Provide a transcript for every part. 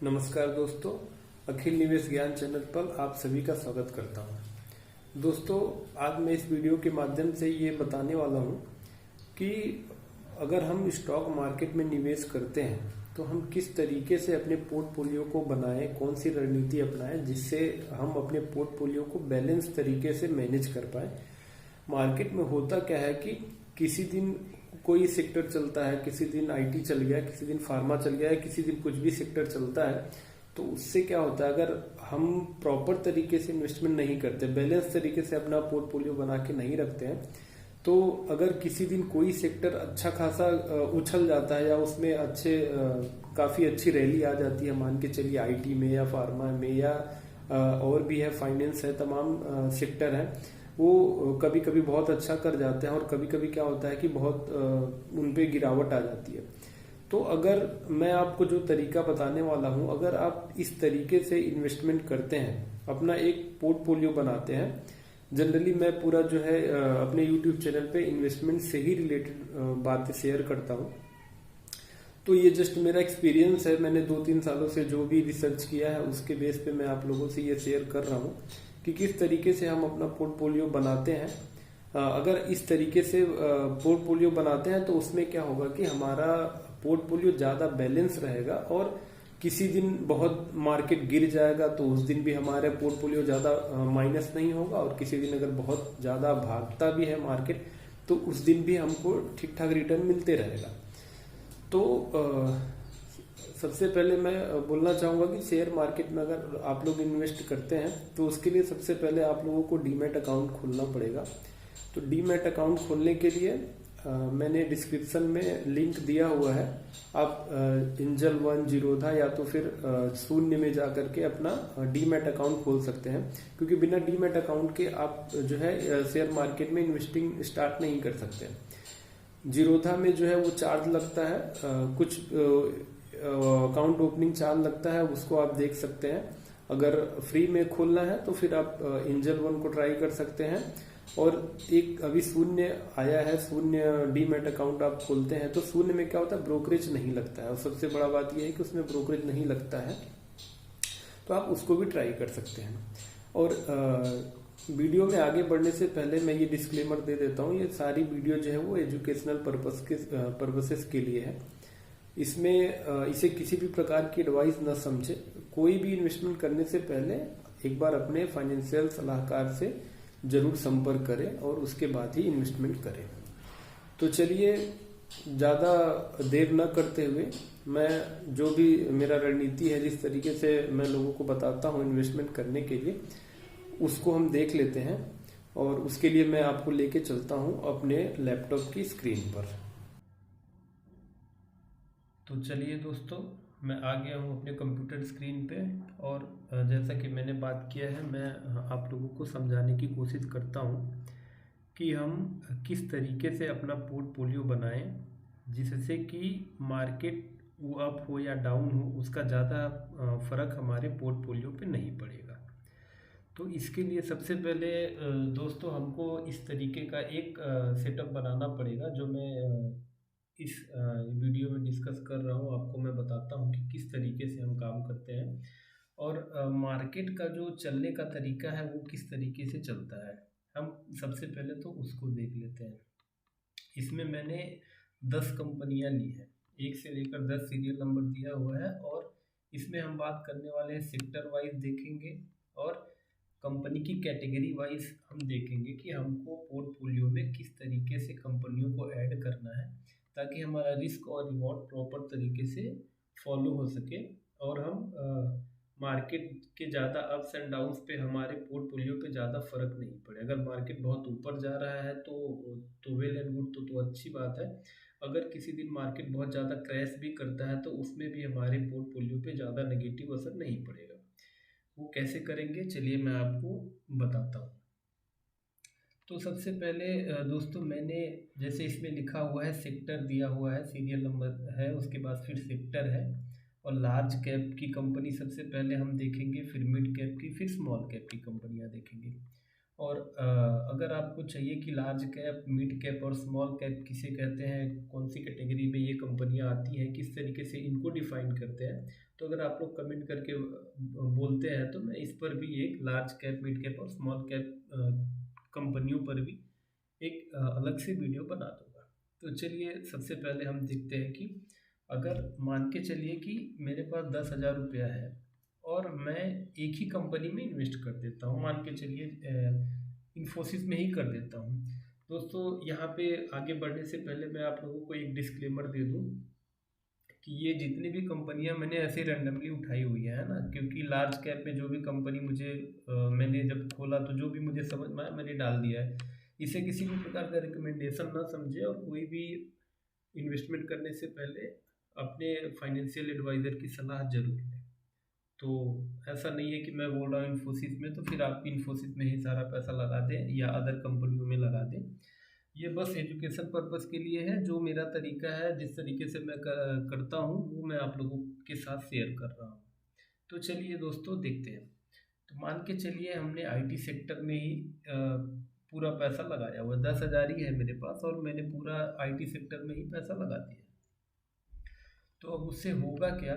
नमस्कार दोस्तों, अखिल निवेश ज्ञान चैनल पर आप सभी का स्वागत करता हूं। दोस्तों, आज मैं इस वीडियो के माध्यम से ये बताने वाला हूं कि अगर हम स्टॉक मार्केट में निवेश करते हैं तो हम किस तरीके से अपने पोर्टफोलियो को बनाएं, कौन सी रणनीति अपनाएं जिससे हम अपने पोर्टफोलियो को बैलेंस तरीके से मैनेज कर पाए। मार्केट में होता क्या है कि किसी दिन कोई सेक्टर चलता है, किसी दिन आईटी चल गया, किसी दिन फार्मा चल गया है, किसी दिन कुछ भी सेक्टर चलता है। तो उससे क्या होता है, अगर हम प्रॉपर तरीके से इन्वेस्टमेंट नहीं करते, बैलेंस तरीके से अपना पोर्टफोलियो बना के नहीं रखते हैं, तो अगर किसी दिन कोई सेक्टर अच्छा खासा उछल जाता है या उसमें काफी अच्छी रैली आ जाती है, मान के चलिए आईटी में या फार्मा में या और भी है, फाइनेंस है, तमाम सेक्टर है, वो कभी कभी बहुत अच्छा कर जाते हैं और कभी कभी क्या होता है कि बहुत उन पे गिरावट आ जाती है। तो अगर मैं आपको जो तरीका बताने वाला हूं, अगर आप इस तरीके से इन्वेस्टमेंट करते हैं, अपना एक पोर्टफोलियो बनाते हैं, जनरली मैं पूरा जो है अपने यूट्यूब चैनल पे इन्वेस्टमेंट से ही रिलेटेड बातें शेयर करता हूं। तो ये जस्ट मेरा एक्सपीरियंस है, मैंने 2-3 सालों से जो भी रिसर्च किया है उसके बेस पे मैं आप लोगों से ये शेयर कर रहा हूँ कि किस तरीके से हम अपना पोर्टफोलियो बनाते हैं। अगर इस तरीके से पोर्टफोलियो बनाते हैं तो उसमें क्या होगा कि हमारा पोर्टफोलियो ज़्यादा बैलेंस रहेगा और किसी दिन बहुत मार्केट गिर जाएगा तो उस दिन भी हमारे पोर्टफोलियो ज़्यादा माइनस नहीं होगा, और किसी दिन अगर बहुत ज़्यादा भागता भी है मार्केट तो उस दिन भी हमको ठीक ठाक रिटर्न मिलते रहेगा। तो सबसे पहले मैं बोलना चाहूँगा कि शेयर मार्केट में अगर आप लोग इन्वेस्ट करते हैं तो उसके लिए सबसे पहले आप लोगों को डीमैट अकाउंट खोलना पड़ेगा। तो डीमैट अकाउंट खोलने के लिए मैंने डिस्क्रिप्शन में लिंक दिया हुआ है। आप एंजल वन, जीरोधा या तो फिर शून्य में जा करके अपना डीमैट अकाउंट खोल सकते हैं, क्योंकि बिना डीमैट अकाउंट के आप जो है शेयर मार्केट में इन्वेस्टिंग स्टार्ट नहीं कर सकते। जीरोधा में जो है वो चार्ज लगता है, कुछ अकाउंट ओपनिंग चार्ज लगता है, उसको आप देख सकते हैं। अगर फ्री में खोलना है तो फिर आप एंजल वन को ट्राई कर सकते हैं। और एक अभी शून्य आया है, शून्य डीमैट अकाउंट आप खोलते हैं तो शून्य में क्या होता है, ब्रोकरेज नहीं लगता है, और सबसे बड़ा बात यह है कि उसमें ब्रोकरेज नहीं लगता है, तो आप उसको भी ट्राई कर सकते हैं। और वीडियो में आगे बढ़ने से पहले मैं ये डिस्क्लेमर दे देता हूँ, ये सारी वीडियो जो है वो एजुकेशनल पर्पसेस के लिए है। इसमें इसे किसी भी प्रकार की एडवाइस न समझे। कोई भी इन्वेस्टमेंट करने से पहले एक बार अपने फाइनेंशियल सलाहकार से जरूर संपर्क करें और उसके बाद ही इन्वेस्टमेंट करें। तो चलिए, ज़्यादा देर न करते हुए मैं जो भी मेरा रणनीति है, जिस तरीके से मैं लोगों को बताता हूँ इन्वेस्टमेंट करने के लिए, उसको हम देख लेते हैं। और उसके लिए मैं आपको लेके चलता हूँ अपने लैपटॉप की स्क्रीन पर। तो चलिए दोस्तों, मैं आ गया हूँ अपने कंप्यूटर स्क्रीन पे, और जैसा कि मैंने बात किया है, मैं आप लोगों को समझाने की कोशिश करता हूँ कि हम किस तरीके से अपना पोर्टफोलियो बनाएं जिससे कि मार्केट वो अप हो या डाउन हो, उसका ज़्यादा फर्क हमारे पोर्टफोलियो पे नहीं पड़ेगा। तो इसके लिए सबसे पहले दोस्तों हमको इस तरीके का एक सेटअप बनाना पड़ेगा, जो मैं इस वीडियो में डिस्कस कर रहा हूँ। आपको मैं बताता हूँ कि किस तरीके से हम काम करते हैं और मार्केट का जो चलने का तरीका है वो किस तरीके से चलता है। हम सबसे पहले तो उसको देख लेते हैं। इसमें मैंने 10 कंपनियां ली हैं, 1 से लेकर 10 सीरियल नंबर दिया हुआ है, और इसमें हम बात करने वाले हैं सेक्टर वाइज देखेंगे, और कंपनी की कैटेगरी वाइज हम देखेंगे कि हमको पोर्टफोलियो में किस तरीके से कंपनियों को ऐड करना है, ताकि हमारा रिस्क और रिवॉर्ड प्रॉपर तरीके से फॉलो हो सके, और हम मार्केट के ज़्यादा अप्स एंड डाउन्स पे हमारे पोर्टफोलियो पे ज़्यादा फर्क नहीं पड़े। अगर मार्केट बहुत ऊपर जा रहा है तो वेल एंड गुड, तो अच्छी बात है। अगर किसी दिन मार्केट बहुत ज़्यादा क्रैश भी करता है तो उसमें भी हमारे पोर्टफोलियो पे ज़्यादा नेगेटिव असर नहीं पड़ेगा। वो कैसे करेंगे, चलिए मैं आपको बताता हूँ। तो सबसे पहले दोस्तों, मैंने जैसे इसमें लिखा हुआ है, सेक्टर दिया हुआ है, सीरियल नंबर है, उसके बाद फिर सेक्टर है, और लार्ज कैप की कंपनी सबसे पहले हम देखेंगे, फिर मिड कैप की, फिर स्मॉल कैप की कंपनियां देखेंगे। और अगर आपको चाहिए कि लार्ज कैप, मिड कैप और स्मॉल कैप किसे कहते हैं, कौन सी कैटेगरी में ये कंपनियां आती हैं, किस तरीके से इनको डिफाइन करते हैं, तो अगर आप लोग कमेंट करके बोलते हैं तो मैं इस पर भी एक लार्ज कैप, मिड कैप और स्मॉल कैप कंपनियों पर भी एक अलग से वीडियो बना दूंगा। तो चलिए सबसे पहले हम देखते हैं कि अगर मान के चलिए कि मेरे पास 10,000 रुपया है और मैं एक ही कंपनी में इन्वेस्ट कर देता हूँ, मान के चलिए इन्फोसिस में ही कर देता हूँ। दोस्तों यहाँ पे आगे बढ़ने से पहले मैं आप लोगों को एक डिस्क्लेमर दे दूँ कि ये जितनी भी कंपनियां मैंने ऐसे रैंडमली उठाई हुई है ना, क्योंकि लार्ज कैप में जो भी कंपनी मुझे मैंने जब खोला तो जो भी मुझे समझ में आया मैंने डाल दिया है। इसे किसी भी प्रकार का रिकमेंडेशन ना समझे और कोई भी इन्वेस्टमेंट करने से पहले अपने फाइनेंशियल एडवाइज़र की सलाह जरूर लें। तो ऐसा नहीं है कि मैं बोल रहा हूँ इन्फोसिस में तो फिर आप इन्फोसिस में ही सारा पैसा लगा दें या अदर कंपनियों में लगा दें। ये बस एजुकेशन पर्पस के लिए है। जो मेरा तरीका है, जिस तरीके से मैं करता हूँ वो मैं आप लोगों के साथ शेयर कर रहा हूँ। तो चलिए दोस्तों देखते हैं। तो मान के चलिए हमने आईटी सेक्टर में ही पूरा पैसा लगाया हुआ, 10,000 ही है मेरे पास और मैंने पूरा आईटी सेक्टर में ही पैसा लगा दिया। तो अब उससे होगा क्या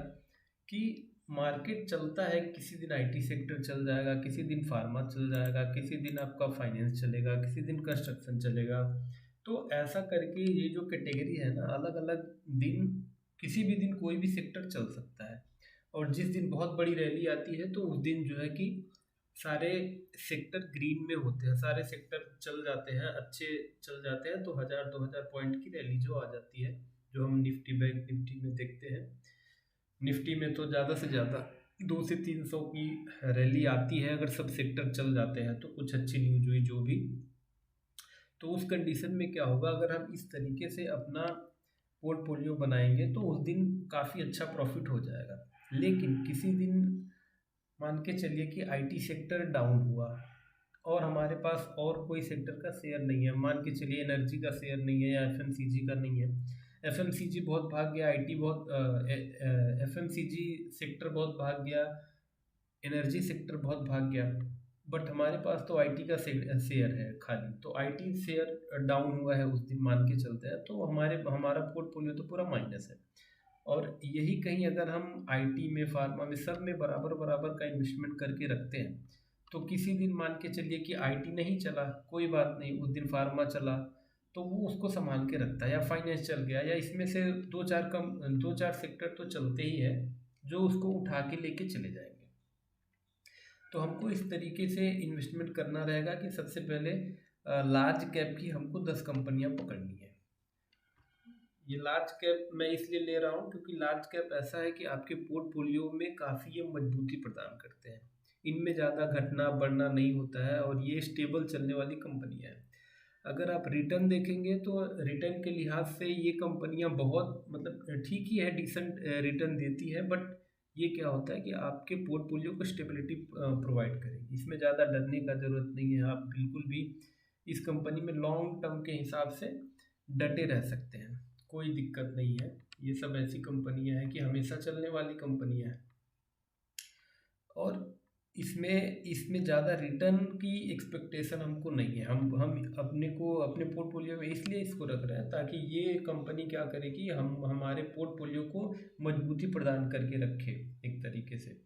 कि मार्केट चलता है, किसी दिन आईटी सेक्टर चल जाएगा, किसी दिन फार्मा चल जाएगा, किसी दिन आपका फाइनेंस चलेगा, किसी दिन कंस्ट्रक्शन चलेगा। तो ऐसा करके ये जो कैटेगरी है ना, अलग अलग दिन, किसी भी दिन कोई भी सेक्टर चल सकता है। और जिस दिन बहुत बड़ी रैली आती है तो उस दिन जो है कि सारे सेक्टर ग्रीन में होते हैं, सारे सेक्टर चल जाते हैं, अच्छे चल जाते हैं। तो 1,000-2,000 पॉइंट की रैली जो आ जाती है, जो हम निफ्टी बैंक निफ्टी में देखते हैं। निफ्टी में तो ज़्यादा से ज़्यादा 200 से 300 की रैली आती है अगर सब सेक्टर चल जाते हैं तो। कुछ अच्छी न्यूज हुई जो भी, तो उस कंडीशन में क्या होगा, अगर हम इस तरीके से अपना पोर्टफोलियो बनाएंगे तो उस दिन काफ़ी अच्छा प्रॉफिट हो जाएगा। लेकिन किसी दिन मान के चलिए कि आईटी सेक्टर डाउन हुआ और हमारे पास और कोई सेक्टर का शेयर नहीं है, मान के चलिए एनर्जी का शेयर नहीं है या एफएमसीजी का नहीं है। एफएमसीजी बहुत भाग गया, आईटी बहुत एफएमसीजी सेक्टर बहुत भाग गया, एनर्जी सेक्टर बहुत भाग गया, बट हमारे पास तो आईटी का शेयर है खाली। तो आईटी शेयर डाउन हुआ है उस दिन मान के चलते हैं, तो हमारा पोर्टफोलियो तो पूरा माइनस है। और यही कहीं अगर हम आईटी में, फार्मा में, सब में बराबर बराबर का इन्वेस्टमेंट करके रखते हैं तो किसी दिन मान के चलिए कि आईटी नहीं चला, कोई बात नहीं, उस दिन फार्मा चला तो वो उसको संभाल के रखता है, या फाइनेंस चल गया, या इसमें से दो चार सेक्टर तो चलते ही है जो उसको उठा के लेके चले जाएंगे। तो हमको इस तरीके से इन्वेस्टमेंट करना रहेगा कि सबसे पहले लार्ज कैप की हमको 10 कंपनियां पकड़नी है। ये लार्ज कैप मैं इसलिए ले रहा हूँ क्योंकि लार्ज कैप ऐसा है कि आपके पोर्टफोलियो में काफ़ी ये मजबूती प्रदान करते हैं। इनमें ज़्यादा घटना बढ़ना नहीं होता है और ये स्टेबल चलने वाली कंपनियाँ हैं। अगर आप रिटर्न देखेंगे तो रिटर्न के लिहाज से ये कंपनियाँ बहुत, मतलब ठीक ही है, डिसेंट रिटर्न देती है, बट ये क्या होता है कि आपके पोर्टफोलियो को स्टेबिलिटी प्रोवाइड करेगी। इसमें ज़्यादा डरने का ज़रूरत नहीं है, आप बिल्कुल भी इस कंपनी में लॉन्ग टर्म के हिसाब से डटे रह सकते हैं, कोई दिक्कत नहीं है। ये सब ऐसी कंपनियां हैं कि हमेशा चलने वाली कंपनियां हैं और इसमें इसमें ज़्यादा रिटर्न की एक्सपेक्टेशन हमको नहीं है। हम अपने पोर्टफोलियो में इसलिए इसको रख रहे हैं ताकि ये कंपनी क्या करेगी, हम हमारे पोर्टफोलियो को मजबूती प्रदान करके रखे एक तरीके से।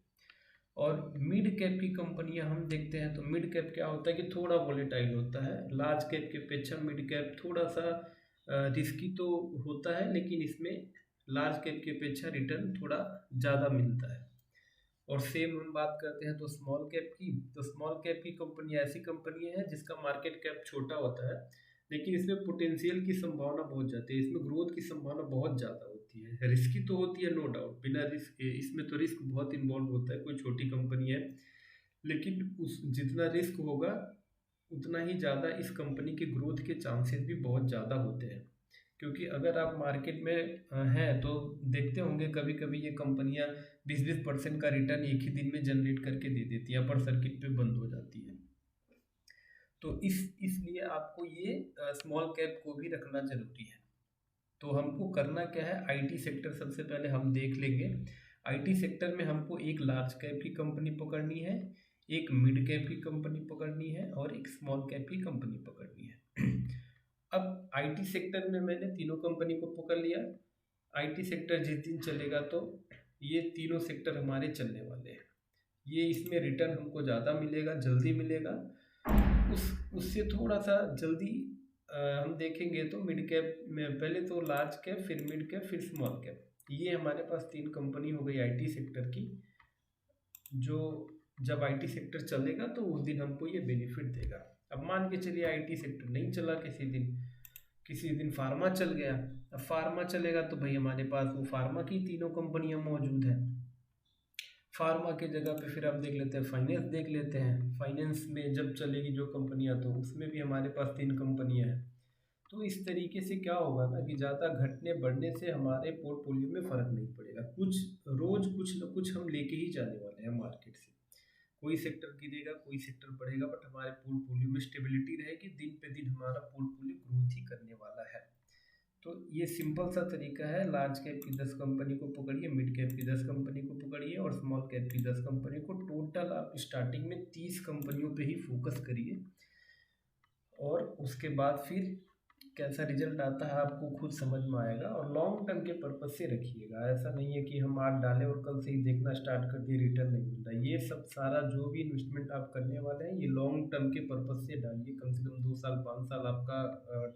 और मिड कैप की कंपनियां हम देखते हैं तो मिड कैप क्या होता है कि थोड़ा वोलेटाइल होता है। लार्ज कैप के अपेक्षा मिड कैप थोड़ा सा रिस्की तो होता है, लेकिन इसमें लार्ज कैप की अपेक्षा रिटर्न थोड़ा ज़्यादा मिलता है। और सेम हम बात करते हैं तो स्मॉल कैप की, तो स्मॉल कैप की कंपनियां ऐसी कंपनियां हैं जिसका मार्केट कैप छोटा होता है, लेकिन इसमें पोटेंशियल की संभावना बहुत ज़्यादा है, इसमें ग्रोथ की संभावना बहुत ज़्यादा होती है। रिस्की तो होती है नो डाउट, बिना रिस्क इसमें तो रिस्क बहुत इन्वॉल्व होता है, कोई छोटी कंपनी है, लेकिन उस जितना रिस्क होगा उतना ही ज़्यादा इस कंपनी के ग्रोथ के चांसेस भी बहुत ज़्यादा होते हैं। क्योंकि अगर आप मार्केट में हैं तो देखते होंगे कभी कभी ये कंपनियां 20-20% का रिटर्न एक ही दिन में जनरेट करके दे देती है, अपर सर्किट पे बंद हो जाती है। तो इसलिए आपको ये स्मॉल कैप को भी रखना जरूरी है। तो हमको करना क्या है, आईटी सेक्टर सबसे पहले हम देख लेंगे। आईटी सेक्टर में हमको एक लार्ज कैप की कंपनी पकड़नी है, एक मिड कैप की कंपनी पकड़नी है और एक स्मॉल कैप की कंपनी पकड़नी है। अब आईटी सेक्टर में मैंने तीनों कंपनी को पकड़ लिया। आईटी सेक्टर जिस दिन चलेगा तो ये तीनों सेक्टर हमारे चलने वाले हैं। ये इसमें रिटर्न हमको ज़्यादा मिलेगा, जल्दी मिलेगा। उससे थोड़ा सा जल्दी हम देखेंगे तो मिड कैप में पहले तो लार्ज कैप, फिर मिड कैप, फिर स्मॉल कैप। ये हमारे पास 3 कंपनी हो गई आईटी सेक्टर की, जो जब आईटी सेक्टर चलेगा तो उस दिन हमको ये बेनिफिट देगा। अब मान के चलिए आईटी सेक्टर नहीं चला, किसी दिन फार्मा चल गया। अब फार्मा चलेगा तो भाई हमारे पास वो फार्मा की तीनों कंपनियां मौजूद हैं। फार्मा के जगह पे फिर हम देख लेते हैं फाइनेंस, देख लेते हैं फाइनेंस में जब चलेगी जो कंपनियां तो उसमें भी हमारे पास 3 कंपनियां हैं। तो इस तरीके से क्या होगा ना कि ज़्यादा घटने बढ़ने से हमारे पोर्टफोलियो में फ़र्क नहीं पड़ेगा। रोज़ कुछ न कुछ हम लेके ही जाने वाले हैं मार्केट से। कोई सेक्टर गिरेगा, कोई सेक्टर बढ़ेगा, बट हमारे पोर्टफोलियो में स्टेबिलिटी रहेगी। दिन पे दिन हमारा पोर्टफोलियो ग्रोथ ही करने वाला है। तो ये सिंपल सा तरीका है। लार्ज कैप की 10 कंपनी को पकड़िए, मिड कैप की 10 कंपनी को पकड़िए और स्मॉल कैप की 10 कंपनी को। टोटल आप स्टार्टिंग में 30 कंपनियों पे ही फोकस करिए और उसके बाद फिर कैसा रिजल्ट आता है आपको खुद समझ में आएगा। और लॉन्ग टर्म के पर्पज से रखिएगा। ऐसा नहीं है कि हम आज डालें और कल से ही देखना स्टार्ट कर दिए रिटर्न नहीं मिल रहा। ये सब सारा जो भी इन्वेस्टमेंट आप करने वाले हैं ये लॉन्ग टर्म के पर्पज से डालिए। कम से कम 2 साल 5 साल आपका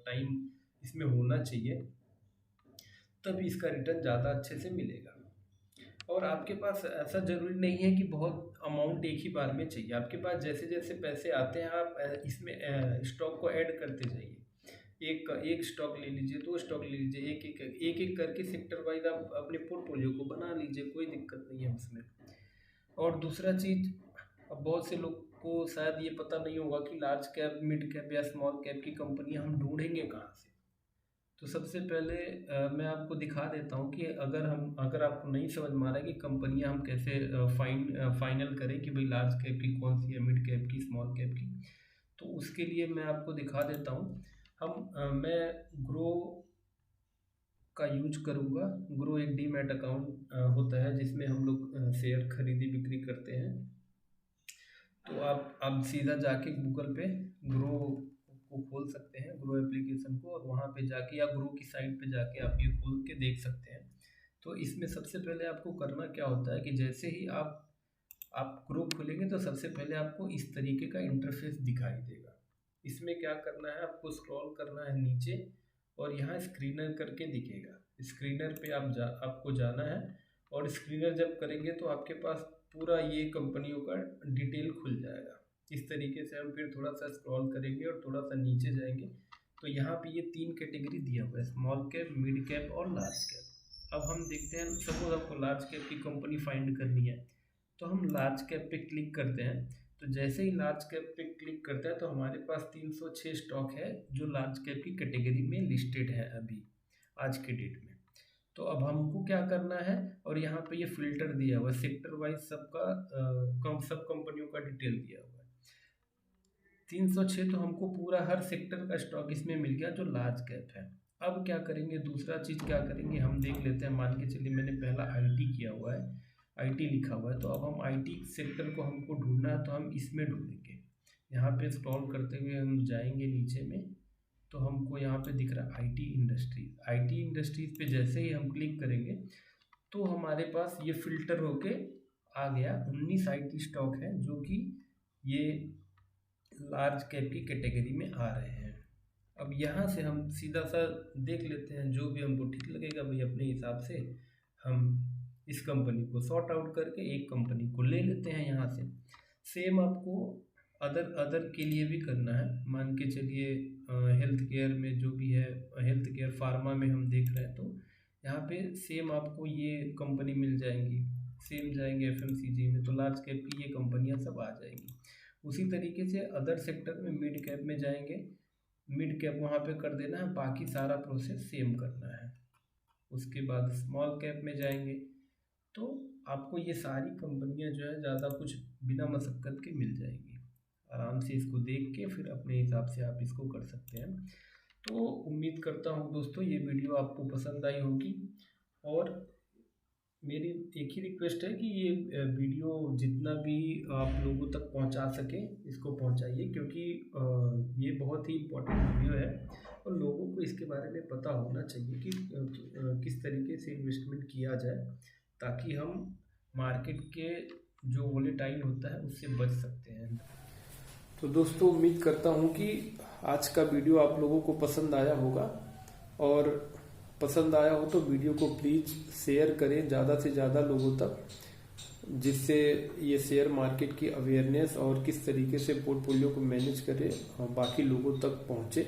टाइम इसमें होना चाहिए, तभी इसका रिटर्न ज़्यादा अच्छे से मिलेगा। और आपके पास ऐसा ज़रूरी नहीं है कि बहुत अमाउंट एक ही बार में चाहिए। आपके पास जैसे जैसे पैसे आते हैं आप इसमें स्टॉक को ऐड करते जाइए। एक स्टॉक ले लीजिए, 2 स्टॉक ले लीजिए, एक करके सेक्टर वाइज आप अपने पोर्टफोलियो को बना लीजिए, कोई दिक्कत नहीं है उसमें। और दूसरा चीज़, अब बहुत से लोग को शायद ये पता नहीं होगा कि लार्ज कैप, मिड कैप या स्मॉल कैप की कंपनियां हम ढूंढेंगे कहाँ से। तो सबसे पहले मैं आपको दिखा देता हूँ कि अगर आपको नहीं समझ में आ रहा है कि कंपनियां हम कैसे फाइनल करें कि भाई लार्ज कैप की कौन सी है, मिड कैप की, स्मॉल कैप की। तो उसके लिए मैं आपको दिखा देता हूँ। मैं ग्रो का यूज करूँगा। ग्रो एक डीमैट अकाउंट होता है जिसमें हम लोग शेयर खरीदी बिक्री करते हैं। तो आप सीधा जाके गूगल पे ग्रो को खोल सकते हैं, ग्रो एप्लीकेशन को, और वहाँ पे जाके या ग्रो की साइट पे जाके आप ये खोल के देख सकते हैं। तो इसमें सबसे पहले आपको करना क्या होता है कि जैसे ही आप ग्रो खोलेंगे तो सबसे पहले आपको इस तरीके का इंटरफेस दिखाई देगा। इसमें क्या करना है, आपको स्क्रॉल करना है नीचे और यहाँ स्क्रीनर करके दिखेगा। स्क्रीनर पे आपको जाना है और स्क्रीनर जब करेंगे तो आपके पास पूरा ये कंपनियों का डिटेल खुल जाएगा। इस तरीके से हम फिर थोड़ा सा स्क्रॉल करेंगे और थोड़ा सा नीचे जाएंगे तो यहाँ पे ये 3 कैटेगरी दिया हुआ है, स्मॉल कैप, मिड कैप और लार्ज कैप। अब हम देखते हैं, सपोज आपको लार्ज कैप की कंपनी फाइंड करनी है तो हम लार्ज कैप पे क्लिक करते हैं। तो जैसे ही लार्ज कैप पे क्लिक करते हैं तो हमारे पास 306 स्टॉक है जो लार्ज कैप की कैटेगरी में लिस्टेड है अभी आज के डेट में। तो अब हमको क्या करना है, और यहाँ पे ये फिल्टर दिया हुआ है, सेक्टर वाइज सब कंपनियों का डिटेल दिया हुआ है। 306 तो हमको पूरा हर सेक्टर का स्टॉक इसमें मिल गया जो लार्ज कैप है। अब क्या करेंगे, दूसरा चीज़ क्या करेंगे, हम देख लेते हैं। मान के चलिए मैंने पहला आईटी किया हुआ है, आईटी लिखा हुआ है, तो अब हम आईटी सेक्टर को हमको ढूंढना है तो हम इसमें ढूंढेंगे। यहाँ पे स्क्रॉल करते हुए हम जाएंगे नीचे में तो हमको यहाँ पे दिख रहा है आईटी इंडस्ट्रीज। आईटी इंडस्ट्रीज पे जैसे ही हम क्लिक करेंगे तो हमारे पास ये फिल्टर होके आ गया। 19 आईटी स्टॉक है जो कि ये लार्ज कैप की कैटेगरी में आ रहे हैं। अब यहाँ से हम सीधा सा देख लेते हैं, जो भी हमको ठीक लगेगा भाई अपने हिसाब से हम इस कंपनी को सॉर्ट आउट करके एक कंपनी को ले लेते हैं यहाँ से। सेम आपको अदर के लिए भी करना है। मान के चलिए हेल्थ केयर में जो भी है, हेल्थ केयर फार्मा में हम देख रहे हैं तो यहाँ पे सेम आपको ये कंपनी मिल जाएंगी। सेम जाएंगे एफएमसीजी में तो लार्ज कैप की ये कंपनियां सब आ जाएंगी। उसी तरीके से अदर सेक्टर में मिड कैप में जाएंगे, मिड कैप वहाँ पे कर देना है, बाकी सारा प्रोसेस सेम करना है। उसके बाद स्मॉल कैप में जाएंगे तो आपको ये सारी कंपनियां जो है ज़्यादा कुछ बिना मशक्क़त के मिल जाएंगी। आराम से इसको देख के फिर अपने हिसाब से आप इसको कर सकते हैं। तो उम्मीद करता हूँ दोस्तों ये वीडियो आपको पसंद आई होगी, और मेरी एक ही रिक्वेस्ट है कि ये वीडियो जितना भी आप लोगों तक पहुंचा सके इसको पहुंचाइए, क्योंकि ये बहुत ही इम्पोर्टेंट वीडियो है और लोगों को इसके बारे में पता होना चाहिए कि किस तरीके से इन्वेस्टमेंट किया जाए। ताकि हम मार्केट के जो वोलेटाइल होता है उससे बच सकते हैं। तो दोस्तों उम्मीद करता हूँ कि आज का वीडियो आप लोगों को पसंद आया होगा, और पसंद आया हो तो वीडियो को प्लीज़ शेयर करें ज़्यादा से ज़्यादा लोगों तक, जिससे ये शेयर मार्केट की अवेयरनेस और किस तरीके से पोर्टफोलियो को मैनेज करें बाकी लोगों तक पहुँचे।